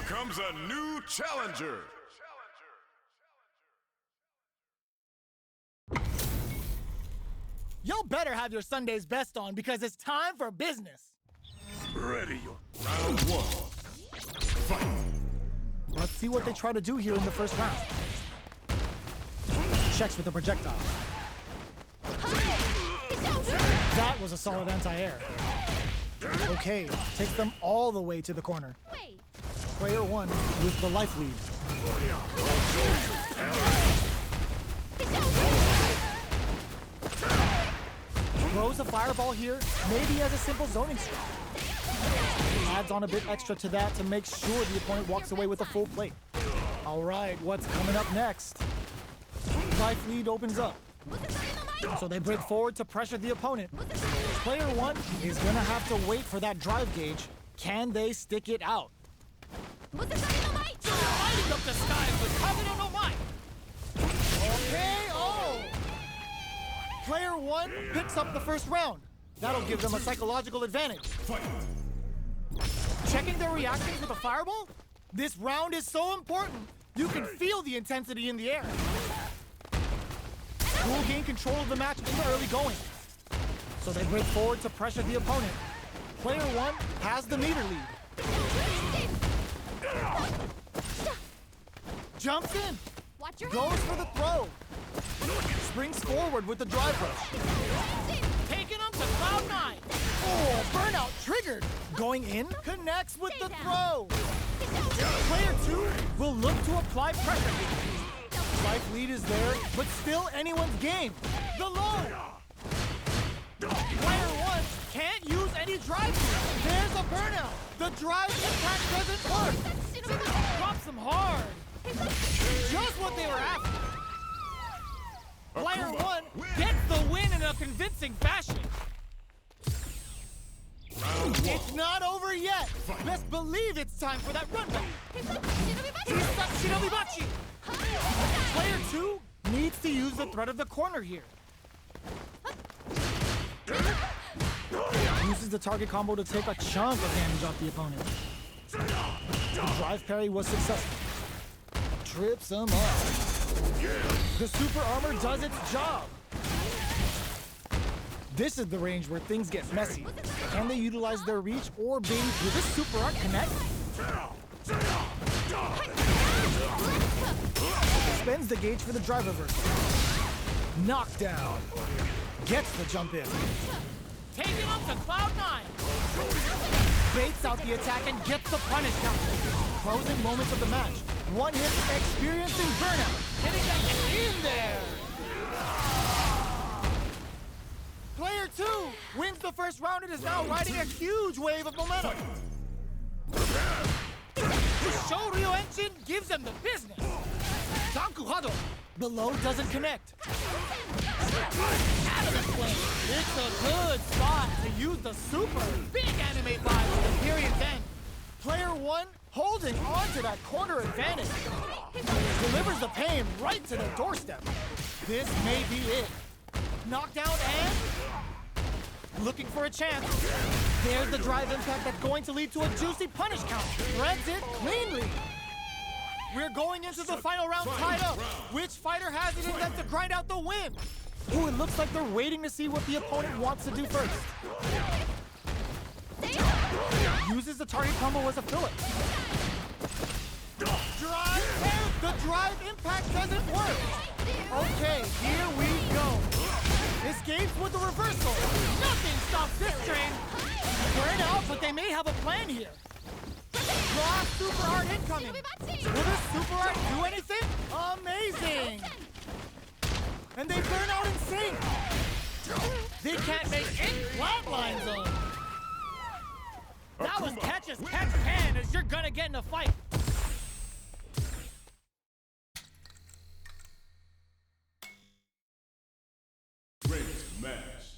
comes a new challenger. Y'all better have your Sunday's best on because it's time for business. Ready. Round one. Fight. Let's see what they try to do here in the first round. Checks with the projectile. That was a solid anti-air. Okay, takes them all the way to the corner. Player one with the life lead. Throws a fireball here, maybe as a simple zoning strike. Adds on a bit extra to that to make sure the opponent walks away with a full plate. All right, what's coming up next? Life lead opens up. So they break forward to pressure the opponent. Player one is gonna have to wait for that drive gauge. Can they stick it out? Lighting up the skies with Kazeno no Might! Okay, oh! Player one picks up the first round. That'll give them a psychological advantage. Checking their reactions with a fireball? This round is so important. You can feel the intensity in the air. Will gain control of the match in the early going. So they break forward to pressure the opponent. Player one has the meter lead. Jumps in. Goes for the throw. Springs forward with the drive rush. Taking them to Cloud 9! Oh, burnout triggered. Going in, connects with the throw. Player two will look to apply pressure. Life lead is there, but still anyone's game. The low. Player one can't use any drive. There's a burnout. The drive impact doesn't work. Drops them hard! Just what they were after. Player one gets the win in a convincing fashion! It's not over yet. Best believe it's time for that run back. Shinobibachi! Player two needs to use the threat of the corner here. Uses the target combo to take a chunk of damage off the opponent. The drive parry was successful. Trips him up. The super armor does its job. This is the range where things get messy. Can they utilize their reach or bait? Will this super art connect? Spends the gauge for the drive reversal. Knockdown. Gets the jump in. Taking them to Cloud 9! Baits out the attack and gets the punish count. Closing moments of the match. One hit, experiencing burnout. Hitting that in there! Player two wins the first round and is now riding a huge wave of momentum. Shoryu Engine gives them the business! Danku Hado! The low doesn't connect. Out of the plane! It's a good spot to use the super. Big anime vibe with the period's end! Player one holding on to that corner advantage. Delivers the pain right to their doorstep. This may be it. Knockdown and looking for a chance. There's the drive impact that's going to lead to a juicy punish count. Threads it cleanly. We're going into the final round tied up. Which fighter has it in them to grind out the win? Ooh, it looks like they're waiting to see what the opponent wants to do first. Uses the target combo as a filler. Drive! The drive impact doesn't work! Okay, here we go. Escapes with the reversal. Nothing stops this train! Burn out, but they may have a plan here. Raw super art incoming. Will this super art do anything? Amazing! And they burn out in sync. They can't make any flatline zone. That was catch as catch can as you're gonna get in a fight! Great match.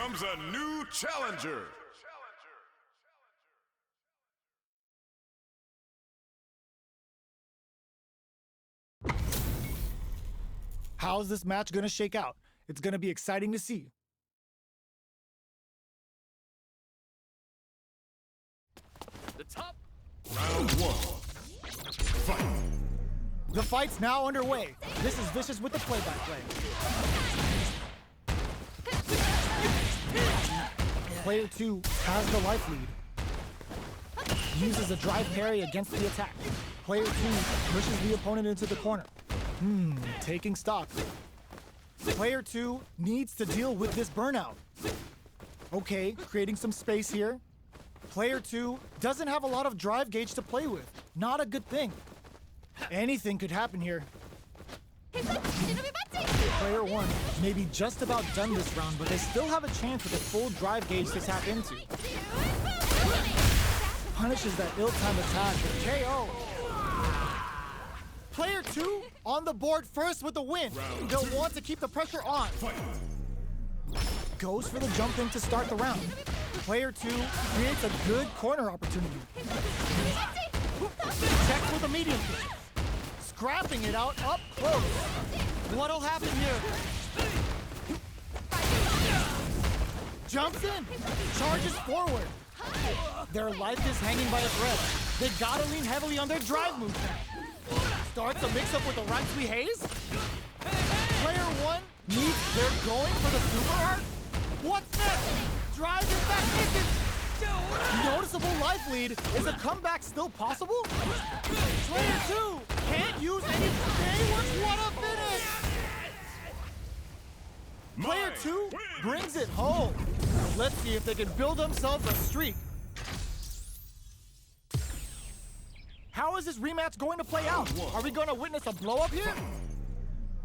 comes a new challenger. How's this match gonna shake out? It's gonna be exciting to see. The top. Round one. Fight. The fight's now underway. This is Vicious with the play-by-play. Player 2 has the life lead. Uses a drive parry against the attack. Player 2 pushes the opponent into the corner. Taking stock. Player 2 needs to deal with this burnout. Okay, creating some space here. Player 2 doesn't have a lot of drive gauge to play with. Not a good thing. Anything could happen here. Player 1 may be just about done this round, but they still have a chance with a full drive gauge to tap into. Punishes that ill-timed attack with KO. Player 2 on the board first with the win. They'll want to keep the pressure on. Goes for the jump in to start the round. Player 2 creates a good corner opportunity. Checks with a medium kick. Scrapping it out up close. What'll happen here? Jumps in. Charges forward. Their life is hanging by a thread. They gotta lean heavily on their drive move now. Starts a mix-up with the Ransui Haze. Player 1 needs, they're going for the super art. What's next? Drive it back distance. Noticeable life lead. Is a comeback still possible? Player 2 can't use any Baywatch. What a finish! Player 2 brings it home. Let's see if they can build themselves a streak. How is this rematch going to play out? Are we going to witness a blow-up here?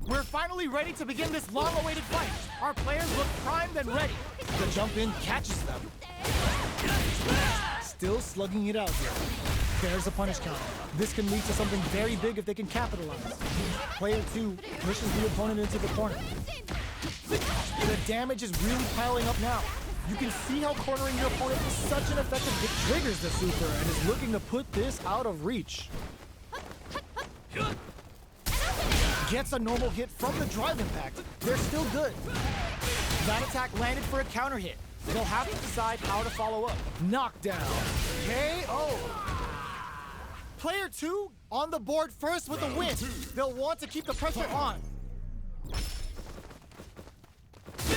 We're finally ready to begin this long-awaited fight. Our players look primed and ready. The jump in catches them. Still slugging it out here. There's a punish counter. This can lead to something very big if they can capitalize. Player 2 pushes the opponent into the corner. The damage is really piling up now. You can see how cornering your opponent is such an effective hit. Triggers the super and is looking to put this out of reach. Gets a normal hit from the drive impact. They're still good. That attack landed for a counter hit. They'll have to decide how to follow up. Knockdown. KO. Player 2 on the board first with the win. They'll want to keep the pressure on.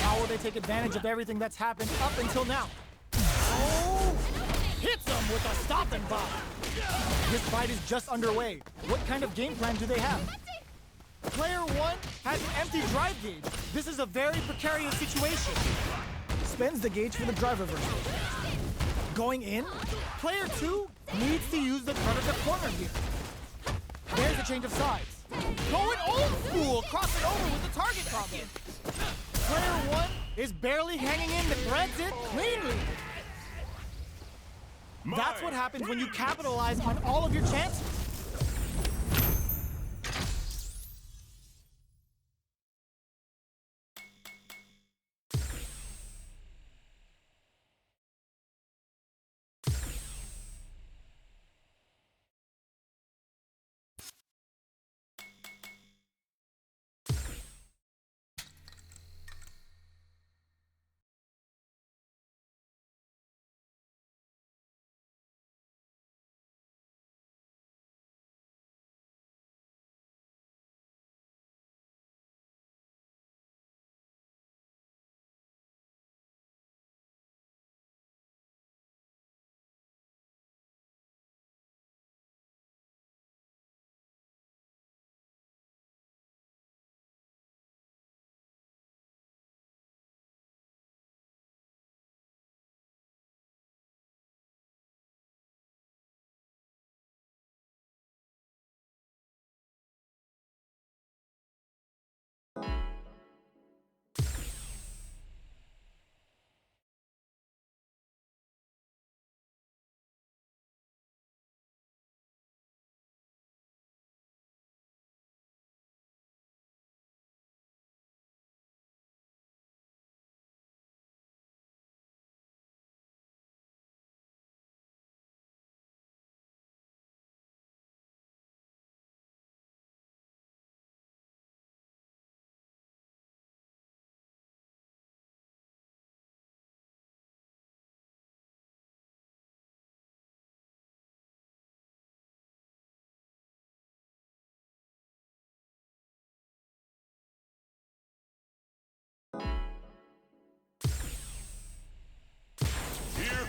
How will they take advantage of everything that's happened up until now? Oh! Hits them with a stop and bomb. This fight is just underway. What kind of game plan do they have? Player 1 has an empty drive gauge. This is a very precarious situation. Spends the gauge for the drive reversal. Going in, player 2 needs to use the predator corner here. There's a change of sides. Going old school, crossing over with the target combo. Player 1 is barely hanging in, threads it cleanly. That's what happens when you capitalize on all of your chances.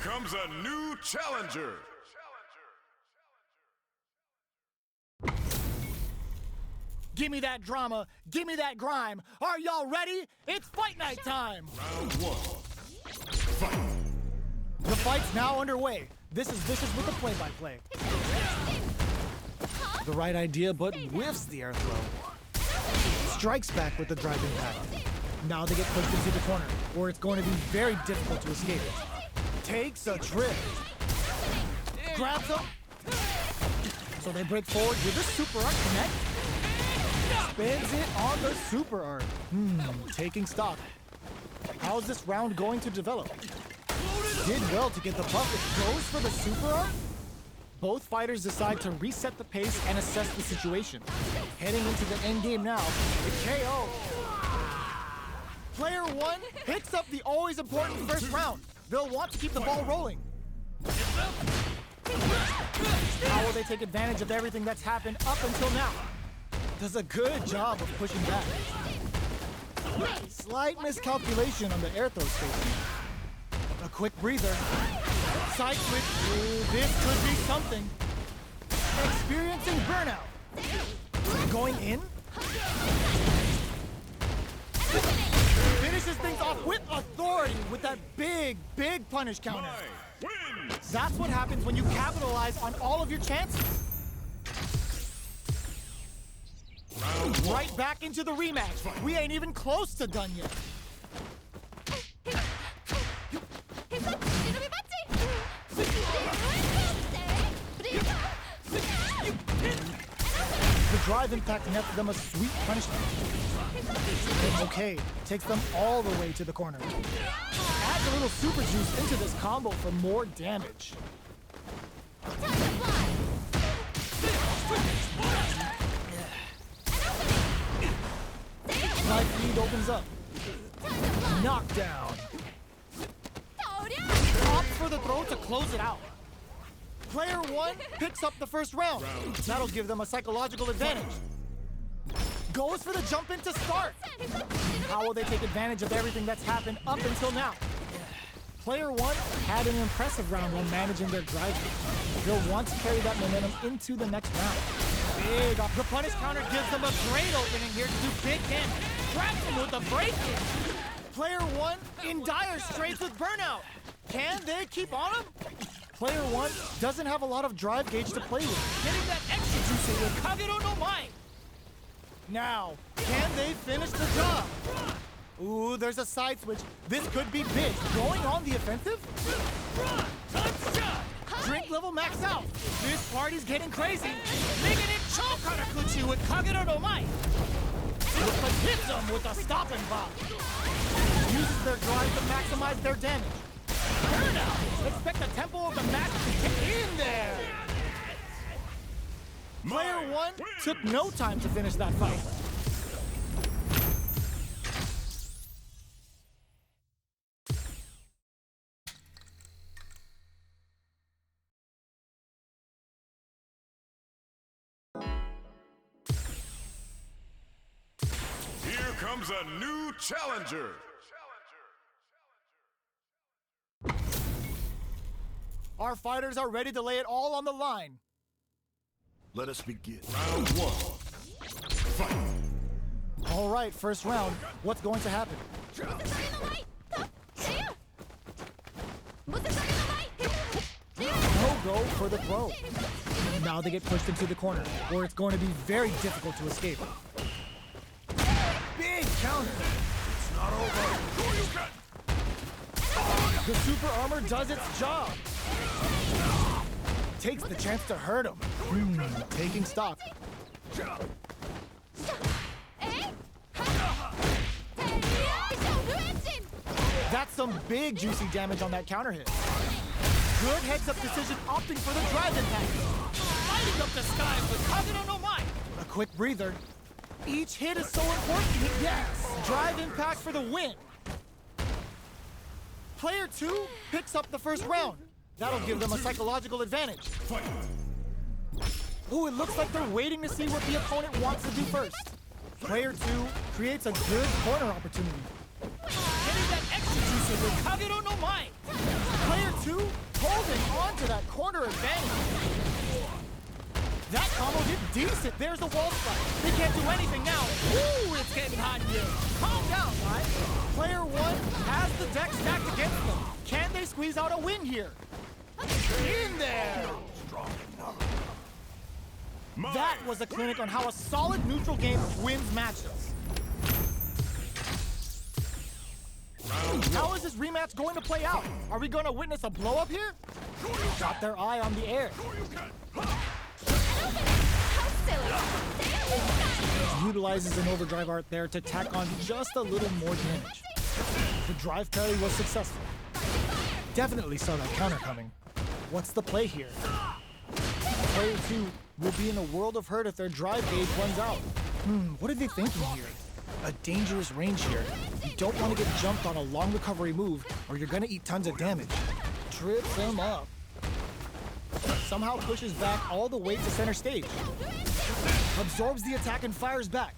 comes a new challenger. Give me that drama, give me that grime. Are y'all ready? It's fight night time. Round one. Fight. The fight's now underway. This is Vicious with the play-by-play. The right idea, but whiffs the air throw. Strikes back with the drive impact. Now they get pushed into the corner, where it's going to be very difficult to escape. Takes a trip. Grabs them. So they break forward with the super arc connect. Spins it on the super arc. Taking stock. How's this round going to develop? Did well to get the bucket. Goes for the super arc. Both fighters decide to reset the pace and assess the situation. Heading into the end game now, the KO. Player one picks up the always important first round. They'll want to keep the ball rolling. How will they take advantage of everything that's happened up until now? Does a good job of pushing back. Slight miscalculation on the air throw spacing. A quick breather. Side switch. Ooh, this could be something. Experiencing burnout. Going in. Finishes things off with authority with that big punish counter. Wins. That's what happens when you capitalize on all of your chances. Right back into the rematch. We ain't even close to done yet. The drive impact nets them a sweet punishment. Okay, takes them all the way to the corner. Adds a little super juice into this combo for more damage. Life lead opens up. Knockdown. Opts for the throw to close it out. Player one picks up the first round. That'll give them a psychological advantage. Goes for the jump in to start. How will they take advantage of everything that's happened up until now? Player one had an impressive round when managing their drive. They'll want to carry that momentum into the next round. Big up. The punish counter gives them a great opening here to do big damage. Traps him with a break-in. Player one in dire straits with burnout. Can they keep on him? Player one doesn't have a lot of drive gauge to play with. Getting that extra juice with Kagero no Mai. Now, can they finish the job? Ooh, there's a side switch. This could be big. Going on the offensive? Drink level max out. This party's getting crazy. Making it Chokarakuchi with Kagero no Mai. But hits them with a stop and pop. Uses their drive to maximize their damage. Burnout! Expect the tempo of the match to kick in there. Player one took no time to finish that fight. Here comes a new challenger. Our fighters are ready to lay it all on the line. Let us begin. Round one. Fight. All right, first round. What's going to happen? No go for the throw. Now they get pushed into the corner, where it's going to be very difficult to escape. Big counter. It's not over. The super armor does its job. Takes the chance to hurt him. Taking stock. That's some big juicy damage on that counter hit. Good heads-up decision opting for the drive impact. Lighting up the sky with Kagero no Mai. A quick breather. Each hit is so important. Yes! Drive impact for the win. Player two picks up the first round. That'll give them a psychological advantage. Fight. Ooh, it looks like they're waiting to see what the opponent wants to do first. Player two creates a good corner opportunity. Getting that extra juice with Kagero no Mai. Player 2 holding on to that corner advantage. That combo did decent. There's a wall strike. They can't do anything now. Ooh, it's getting hot here. Calm down, guys. Player 1 has the deck stacked against them. Can they squeeze out a win here? In there! That was a clinic on how a solid neutral game wins matchups. How is this rematch going to play out? Are we going to witness a blow-up here? Got their eye on the air. Utilizes an overdrive art there to tack on just a little more damage. The drive parry was successful. Definitely saw that counter coming. What's the play here? Player 2 will be in a world of hurt if their drive gauge runs out. What are they thinking here? A dangerous range here. You don't want to get jumped on a long recovery move or you're going to eat tons of damage. Trips him up. Somehow pushes back all the way to center stage. Absorbs the attack and fires back.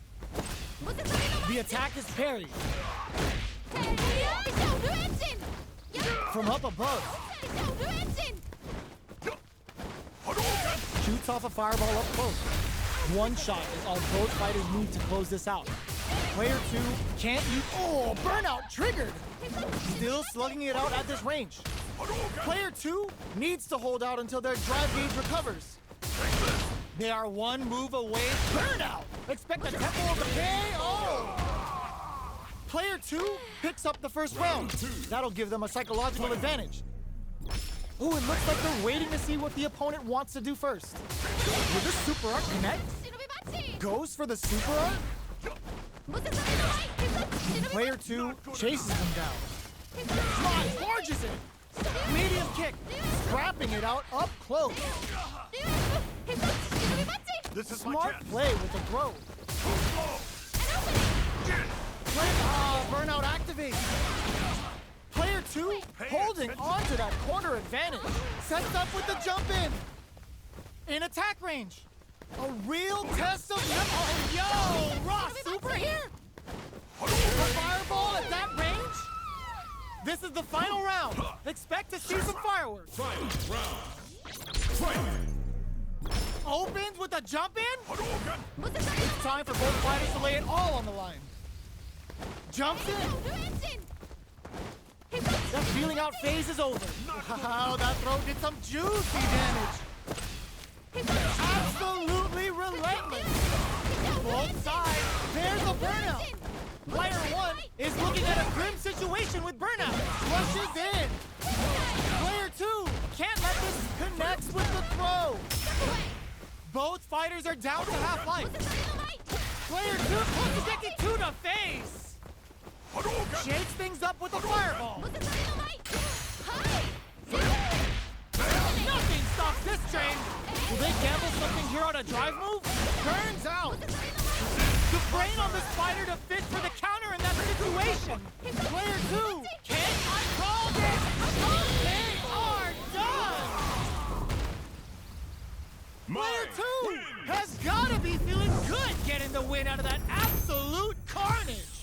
The attack is parried. From up above. Shoots off a fireball up close. One shot is all both fighters need to close this out. Player 2 can't use... Oh, burnout triggered! Still slugging it out at this range. Player 2 needs to hold out until their drive gauge recovers. They are one move away. Burnout! Expect a tempo of the KO! Player 2 picks up the first round. That'll give them a psychological advantage. Ooh, it looks like they're waiting to see what the opponent wants to do first. Will this super art connect? Goes for the super art? Player 2 chases him down. Smart barges it! Medium kick, scrapping it out up close. This is Smart my play with the throw. Burnout activates. Player 2 holding on to that corner advantage. Sets up with the jump in attack range. A real test of... Oh, yo! Raw super here? A fireball at that range? This is the final round. Expect to see some fireworks. Final round. Opens with a jump in? It's time for both fighters to lay it all on the line. Jumps in. That feeling out phase is over. Wow, that throw did some juicy damage. Absolutely relentless. Both sides, there's a burnout. Player 1 is looking at a grim situation with burnout. Rushes in. Player 2 can't let this connect with the throw. Both fighters are down to half life. Player 2 puts the Deki to the face. Shakes things up with a fireball. Nothing stops this train. Will they gamble something here on a drive move? Turns out. The brain on this fighter to fit for the counter in that situation. Player 2 can't call it. They are done. Player 2 has got to be feeling good getting the win out of that absolute carnage.